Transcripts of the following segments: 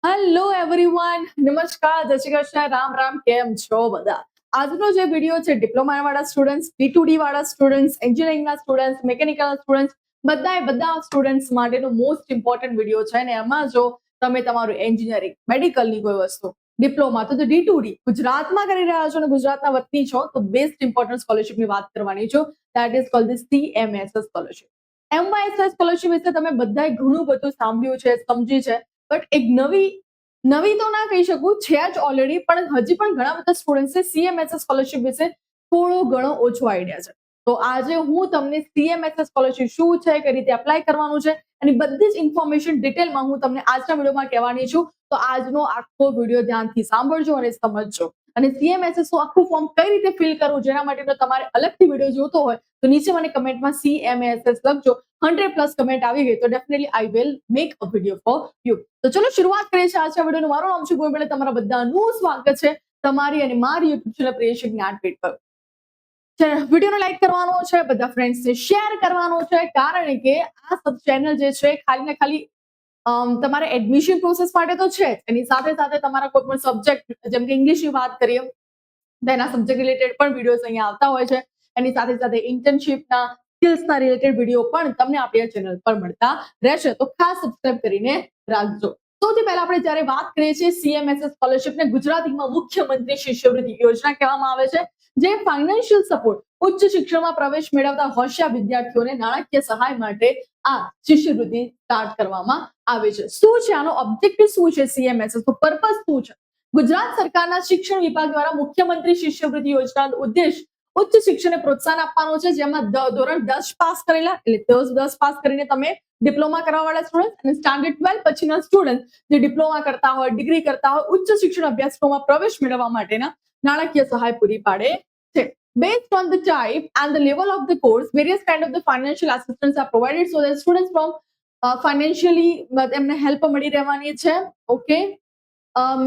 Hello everyone, નમસ્કાર, જય શ્રી કૃષ્ણ, રામ રામ. કેમ છો બધા? આજનો જે વિડીયો છે ડિપ્લોમા વાળા સ્ટુડન્ટ્સ, B2D વાળા સ્ટુડન્ટ્સ, એન્જિનિયરિંગના સ્ટુડન્ટ્સ, મેકેનિકલ સ્ટુડન્ટ્સ, બધા સ્ટુડન્ટ્સ માટેનો મોસ્ટ ઇમ્પોર્ટન્ટ વિડીયો છે. અને એમાં જો તમે તમારું એન્જિનિયરિંગ, મેડિકલની કોઈ વસ્તુ, ડિપ્લોમા તો D2D ગુજરાતમાં કરી રહ્યા છો અને ગુજરાતના વતની છો તો બેસ્ટ ઇમ્પોર્ટન્ટ સ્કોલરશિપની વાત કરવાની છો. That is called the CMSS scholarship. MYSS scholarship વિશે તમે બધાએ ઘણું બધું સાંભળ્યું છે, સમજી છે, બટ એક નવી તો ના કહી શકું, છે જ ઓલરેડી, પણ હજી પણ ઘણા બધા સ્ટુડન્ટ્સને CMSS સ્કોલરશિપ વિશે થોડો ઘણો ઓછો આઈડિયા છે. તો આજે હું તમને CMSS સ્કોલરશિપ શું છે, કઈ રીતે એપ્લાય કરવાનું છે, અને બધી જ ઇન્ફોર્મેશન ડિટેલમાં હું તમને આજના વિડીયોમાં કહેવાની છું. તો આજનો આખો વિડીયો ધ્યાનથી સાંભળજો અને સમજજો. અને CMSS નું આખું ફોર્મ કઈ રીતે ફિલ કરવું, જેના માટે તમારે અલગથી વિડીયો જોતો હોય તો નીચે મને કમેન્ટમાં CMSS લખજો. 100+ કમેન્ટ આવી ગઈ તો definitely I will make a video for you. તો ચલો શરૂઆત કરીએ છીએ આજના વિડીયોનું. મારું નામ છે ગોવિંદ. તમારા બધાનું સ્વાગત છે તમારી અને મારી યુટ્યુબ ચેનલ પ્રિયશિક જ્ઞાનપીઠ પર. વિડીયોને લાઈક કરવાનો છે, બધા ફ્રેન્ડ્સને શેર કરવાનો છે, કારણ કે આ સબ ચેનલ જે છે ખાલી ને ખાલી તમારે એડમિશન પ્રોસેસ માટે તો છે જ, એની સાથે સાથે તમારા કોઈ પણ સબ્જેક્ટ, જેમ કે ઇંગ્લિશની વાત કરીએ તો એના સબ્જેક્ટ રિલેટેડ પણ વિડીયોઝ અહીંયા આવતા હોય છે. એની સાથે સાથે ઇન્ટર્નશિપના, સ્કિલ્સના રિલેટેડ વિડીયો પણ તમને આપણી ચેનલ પર મળતા રહેશે. તો ખાસ સબસ્ક્રાઇબ કરીને રાખજો. સૌથી પહેલા આપણે જ્યારે વાત કરીએ છીએ CMSS સ્કોલરશિપને ગુજરાતીમાં મુખ્યમંત્રી શિષ્યવૃત્તિ યોજના કહેવામાં આવે છે, જે ફાઇનાન્શિયલ સપોર્ટ ઉચ્ચ શિક્ષણમાં પ્રવેશ મેળવતા હોશિયાર વિદ્યાર્થીઓને નાણાકીય સહાય માટે આ શિષ્યવૃત્તિ સ્ટાર્ટ કરવામાં આવે છે. શું છે આનો ઓબ્જેક્ટિવ, શું છે CMSS, તો પર્પઝ શું છે? ગુજરાત સરકારના શિક્ષણ વિભાગ દ્વારા મુખ્યમંત્રી શિષ્યવૃત્તિ યોજનાનો ઉદ્દેશ ઉચ્ચ શિક્ષણને પ્રોત્સાહન આપવાનો છે, જેમાં ધોરણ 10 પાસ કરેલા, એટલે 10 પાસ કરીને તમે ડિપ્લોમા કરવા વાળા સ્ટુડન્ટ અને સ્ટાન્ડર્ડ 12 પછીના સ્ટુડન્ટ જે ડિપ્લોમા કરતા હોય, ડિગ્રી કરતા હોય, ઉચ્ચ શિક્ષણ અભ્યાસક્રમમાં પ્રવેશ મેળવવા માટેના નાણાકીય સહાય પૂરી પાડે છે. Based on the type and the level of the course, various kind of the financial assistance are provided so that students from financially એમને હેલ્પ મળી રહેવાની છે. ઓકે,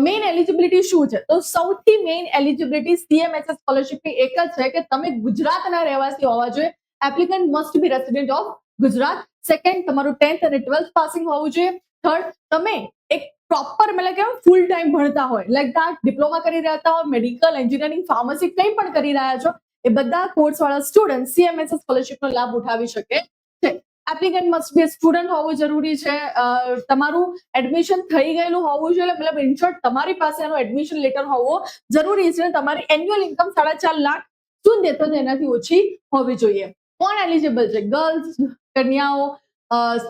મેઇન એલિજિબિલિટી શું છે? તો સૌથી મેઇન એલિજિબિલિટી CMSS સ્કોલરશિપની એક જ છે કે તમે ગુજરાતના રહેવાસી હોવા જોઈએ. Applicant must be resident of Gujarat. Second, તમારું 10th અને 12th પાસિંગ હોવું જોઈએ. થર્ડ, તમે એક પ્રોપર મતલબ કે ફૂલ ટાઈમ ભણતા હોય, લાઈક ધેટ ડિપ્લોમા કરી રહ્યા હોય, મેડિકલ, એન્જિનિયરિંગ, ફાર્મસી કંઈ પણ કરી રહ્યા છો, એ બધા કોર્સ વાળા સ્ટુડન્ટ CMSS સ્કોલરશિપનો લાભ ઉઠાવી શકે છે. એપ્લિકન્ટ મસ્ટ બી સ્ટુડન્ટ હોવું જરૂરી છે. તમારું એડમિશન થઈ ગયેલું હોવું જોઈએ, મતલબ ઇન શોર્ટ તમારી પાસે એનો એડમિશન લેટર હોવો જરૂરી છે. તમારી એન્યુઅલ ઇન્કમ 4.5 લાખ શું દેતો એનાથી ઓછી હોવી જોઈએ. કોણ એલિજિબલ છે? ગર્લ્સ, કન્યાઓ,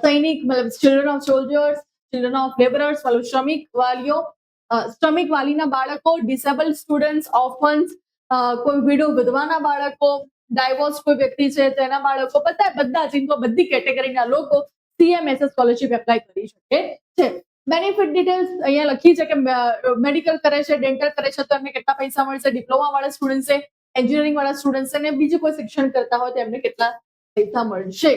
સૈનિક, મતલબ children of soldiers, children of labourers, શ્રમિક વાલીઓ, શ્રમિક વાલીના બાળકો, ડિસેબલ્ડ સ્ટુડન્ટ્સ, ઓર્ફન્સ, કોઈ વિડો વિધવાના બાળકો, ડાયવોર્સ કોઈ વ્યક્તિ છે તેના બાળકો, બધા જ બધી કેટેગરીના લોકો CMSS સ્કોલરશિપ એપ્લાય કરી શકે છે. બેનિફિટ ડિટેલ્સ અહીંયા લખી છે કે મેડિકલ કરે છે, ડેન્ટલ કરે છે તો એમને કેટલા પૈસા મળશે, ડિપ્લોમા વાળા સ્ટુડન્ટ્સે, એન્જિનિયરિંગ વાળા સ્ટુડન્ટ્સે અને બીજું કોઈ શિક્ષણ કરતા હોય તો એમને કેટલા પૈસા મળશે.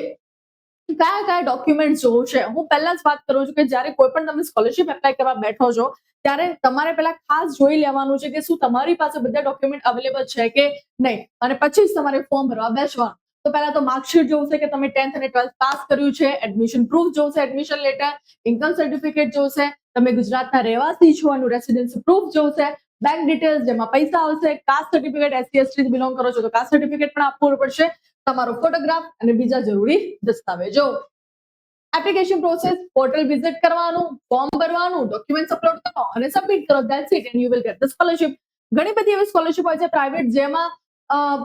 કયા કયા ડોક્યુમેન્ટ જોવું છે? હું પહેલા જ વાત કરું છું કે જ્યારે કોઈ પણ તમે સ્કોલરશિપ એપ્લાય કરવા બેઠો છો ત્યારે તમારે પહેલા ખાસ જોઈ લેવાનું છે કે શું તમારી પાસે બધા ડોક્યુમેન્ટ અવેલેબલ છે કે નહીં, અને પછી જ તમારે ફોર્મ ભરવા બેસવાનું. તો પહેલા તો માર્કશીટ જોશે કે તમે 10th અને 12th પાસ કર્યું છે, એડમિશન પ્રૂફ જોશે, એડમિશન લેટર, ઇન્કમ સર્ટિફિકેટ જોશે, તમે ગુજરાતના રહેવાસી છો એનું રેસિડેન્સી પ્રૂફ જોશે, બેંક ડિટેલ્સ જેમાં પૈસા આવશે, કાસ્ટ સર્ટિફિકેટ, SC/ST બિલોંગ કરો છો તો કાસ્ટ સર્ટિફિકેટ પણ આપવું પડશે, તમારો ફોટોગ્રાફ અને બીજા જરૂરી દસ્તાવેજો. એપ્લિકેશન પ્રોસેસ, પોર્ટલ વિઝિટ કરવાનું, ફોર્મ ભરવાનું, ડોક્યુમેન્ટ્સ અપલોડ કરો અને સબમિટ કરો. That's it and you will get the scholarship. ઘણી બધી એવી સ્કોલરશિપ હોય છે પ્રાઇવેટ, જેમાં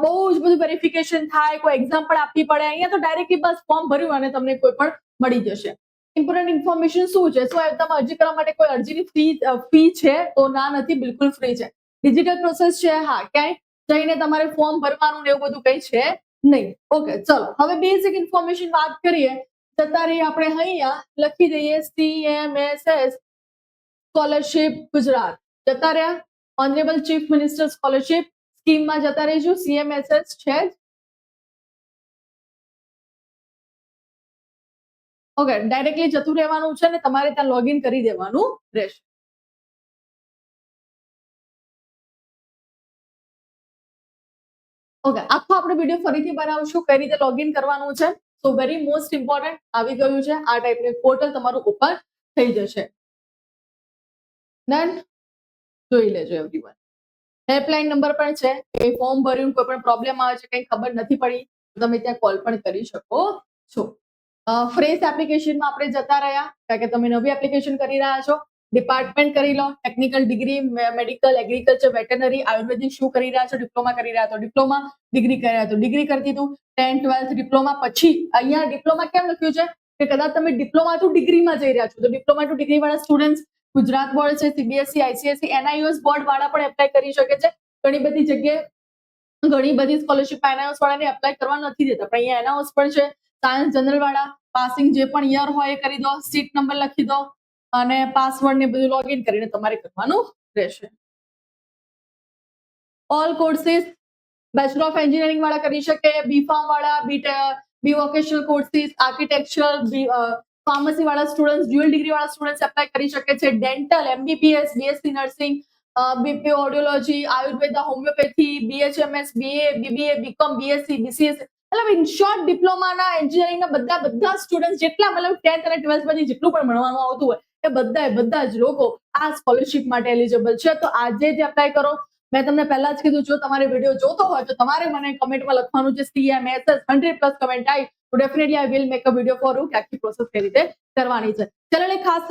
બહુ જ બધું વેરિફિકેશન થાય, કોઈ એક્ઝામ પણ આપવી પડે. અહીંયા તો ડાયરેક્ટલી બસ ફોર્મ ભર્યું અને તમને કોઈ પણ મળી જશે. ઇમ્પોર્ટન્ટ ઇન્ફોર્મેશન શું છે? શું તમે અરજી કરવા માટે કોઈ અરજીની ફી છે? તો ના, નથી, બિલકુલ ફ્રી છે. ડિજિટલ પ્રોસેસ છે, હા, ક્યાંય જઈને તમારે ફોર્મ ભરવાનું ને એવું બધું કંઈ છે નહીં. ઓકે, ચલો હવે બેઝિક ઇન્ફોર્મેશન વાત કરીએ. જતા રહીએ આપણે અહીંયા, લખી દઈએ CMSS સ્કોલરશિપ ગુજરાત. જતા રહ્યા ઓનરેબલ ચીફ મિનિસ્ટર સ્કોલરશિપ સ્કીમમાં જતા રહીશું. CMSS છે જ. ઓકે, ડાયરેક્ટલી જતું રહેવાનું છે ને તમારે ત્યાં લોગિન કરી દેવાનું રહેશે. ઓકે, આખો આપણે વિડીયો ફરીથી બનાવશું કઈ રીતે લોગિન કરવાનું છે. સો વેરી મોસ્ટ ઇમ્પોર્ટન્ટ આવી ગયું છે. આ ટાઈપનું પોર્ટલ તમારું ઓપન થઈ જશે. ડન, જોઈ લેજો એવરીવન. હેલ્પલાઇન નંબર પણ છે, એ ફોર્મ ભર્યું કોઈ પણ પ્રોબ્લેમ આવે છે, કંઈ ખબર નથી પડી તો તમે ત્યાં કોલ પણ કરી શકો છો. ફ્રેશ એપ્લિકેશનમાં આપણે જતા રહ્યા, કારણ કે તમે નવી એપ્લિકેશન કરી રહ્યા છો. ડિપાર્ટમેન્ટ કરી લો, technical degree, medical, agriculture, veterinary, આયુર્વેદિક શું કરી રહ્યા છો, ડિપ્લોમા કરી રહ્યા તો ડિપ્લોમા, ડિગ્રી કરી રહ્યા તો ડિગ્રી કરી દીધું, 10th 12th ડિપ્લોમા. પછી અહીંયા ડિપ્લોમા કેમ લખ્યું છે કે કદાચ તમે ડિપ્લોમા ટુ ડિગ્રીમાં જઈ રહ્યા છો તો ડિપ્લોમા ટુ ડિગ્રી વાળા સ્ટુડન્ટ ગુજરાત બોર્ડ છે, સીબીએસઈ, આઈસીએસઈ, એનઆઈઓએસ બોર્ડ વાળા પણ એપ્લાય કરી શકે છે. ઘણી બધી જગ્યાએ ઘણી બધી સ્કોલરશિપ એનઆઈઓએસ વાળાને એપ્લાય કરવા નથી દેતા, પણ અહીંયા એનઆઈઓએસ પણ છે. સાયન્સ જનરલ વાળા પાસિંગ જે પણ યર હોય એ કરી દો, સીટ નંબર લખી દો અને પાસવર્ડ ને બધું લોગિન કરીને તમારે કરવાનું રહેશે. All courses bachelor of engineering વાળા કરી શકે, બી ફાર્મ વાળા, B vocational courses, architecture, pharmacy વાળા સ્ટુડન્ટ્સ, ડ્યુઅલ ડિગ્રી વાળા સ્ટુડન્ટ્સ એપ્લાય કરી શકે છે. Dental, MBBS, BSc nursing, BP audiology, Ayurveda, homeopathy, BHMS, BA, BBA, BCom, BSc, BCS, મતલબ ઇન શોર્ટ ડિપ્લોમાના એન્જિનિયરિંગના બધા સ્ટુડન્ટ જેટલા મતલબ 10th અને 12th પછી જેટલું પણ ભણવાનું આવતું હોય એ બધા જ લોકો આ સ્કોલરશિપ માટે એલિજિબલ છે. તો આજે જ એપ્લાય કરો. મેં તમને પહેલા જ કીધું, જો તમારે વિડીયો જોતો હોય તો તમારે મને કમેન્ટમાં લખવાનું છે CMSS 100+ કમેન્ટ આવી તો definitely I will make a video for you કે આખી પ્રોસેસ કઈ રીતે કરવાની છે. ચેનલને ખાસ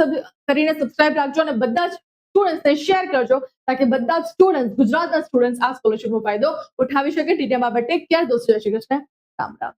કરીને સબસ્ક્રાઇબ રાખજો અને બધા જ સ્ટુડન્ટ્સને શેર કરજો તાકી બધા જ સ્ટુડન્ટ્સ, ગુજરાતના સ્ટુડન્ટ્સ આ સ્કોલરશિપનો ફાયદો ઉઠાવી શકે. ટીટીએમ બાબતે ટેક કેર દોસ્તો, જય શ્રી કૃષ્ણ, રામ રામ.